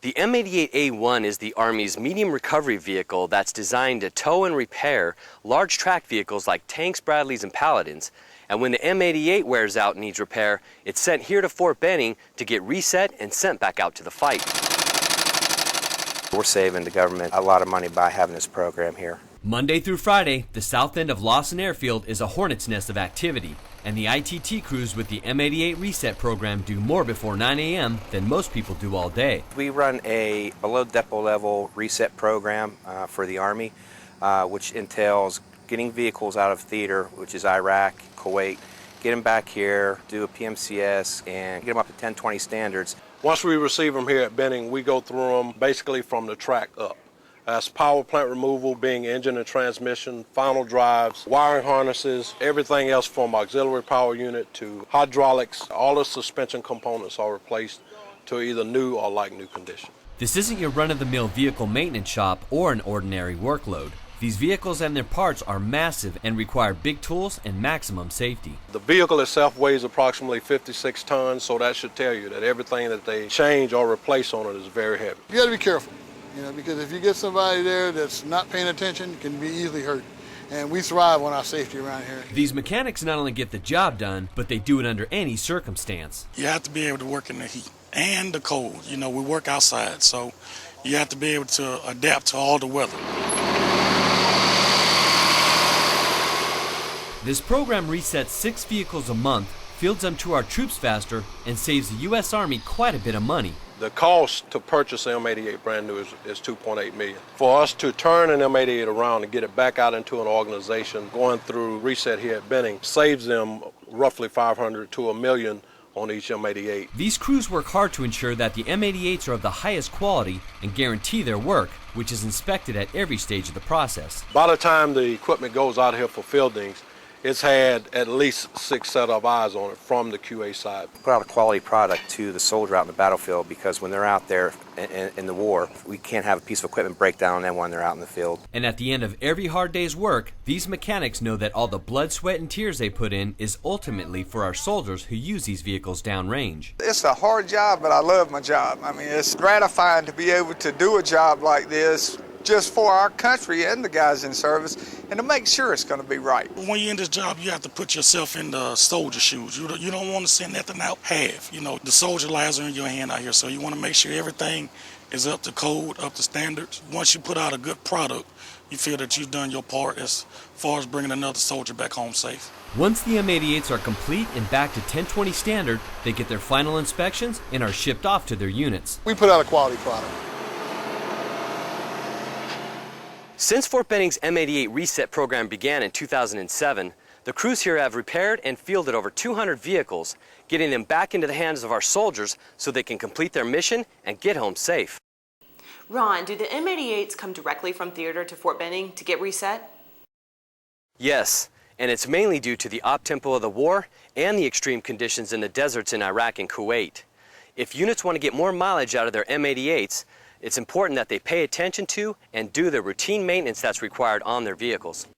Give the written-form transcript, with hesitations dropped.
The M88A1 is the Army's medium recovery vehicle that's designed to tow and repair large track vehicles like tanks, Bradleys, and Paladins. And when the M88 wears out and needs repair, it's sent here to Fort Benning to get reset and sent back out to the fight. We're saving the government a lot of money by having this program here. Monday through Friday, the south end of Lawson Airfield is a hornet's nest of activity, and the ITT crews with the M88 reset program do more before 9 a.m. than most people do all day. We run a below depot level reset program for the Army, which entails getting vehicles out of theater, which is Iraq, Kuwait, get them back here, do a PMCS, and get them up to 1020 standards. Once we receive them here at Benning, we go through them basically from the track up. That's power plant removal, being engine and transmission, final drives, wiring harnesses, everything else from auxiliary power unit to hydraulics. All the suspension components are replaced to either new or like new condition. This isn't your run-of-the-mill vehicle maintenance shop or an ordinary workload. These vehicles and their parts are massive and require big tools and maximum safety. The vehicle itself weighs approximately 56 tons, so that should tell you that everything that they change or replace on it is very heavy. You got to be careful. Because if you get somebody there that's not paying attention, it can be easily hurt. And we thrive on our safety around here. These mechanics not only get the job done, but they do it under any circumstance. You have to be able to work in the heat and the cold. We work outside, so you have to be able to adapt to all the weather. This program resets 6 vehicles a month, fields them to our troops faster, and saves the U.S. Army quite a bit of money. The cost to purchase an M88 brand new is $2.8 million. For us to turn an M88 around and get it back out into an organization, going through reset here at Benning, saves them roughly $500,000 to $1 million on each M88. These crews work hard to ensure that the M88s are of the highest quality and guarantee their work, which is inspected at every stage of the process. By the time the equipment goes out here for fieldings, it's had at least 6 set of eyes on it from the QA side. Put out a quality product to the soldier out in the battlefield, because when they're out there in the war, we can't have a piece of equipment break down on them when they're out in the field. And at the end of every hard day's work, these mechanics know that all the blood, sweat, and tears they put in is ultimately for our soldiers who use these vehicles downrange. It's a hard job, but I love my job. It's gratifying to be able to do a job like this just for our country and the guys in service, and to make sure it's going to be right. When you're in this job, you have to put yourself in the soldier shoes. You don't want to send nothing out half. The soldier lives are in your hand out here, so you want to make sure everything is up to code, up to standards. Once you put out a good product, you feel that you've done your part as far as bringing another soldier back home safe. Once the M88s are complete and back to 1020 standard, they get their final inspections and are shipped off to their units. We put out a quality product. Since Fort Benning's M88 reset program began in 2007, the crews here have repaired and fielded over 200 vehicles, getting them back into the hands of our soldiers so they can complete their mission and get home safe. Ron, do the M88s come directly from theater to Fort Benning to get reset? Yes, and it's mainly due to the op-tempo of the war and the extreme conditions in the deserts in Iraq and Kuwait. If units want to get more mileage out of their M88s, it's important that they pay attention to and do the routine maintenance that's required on their vehicles.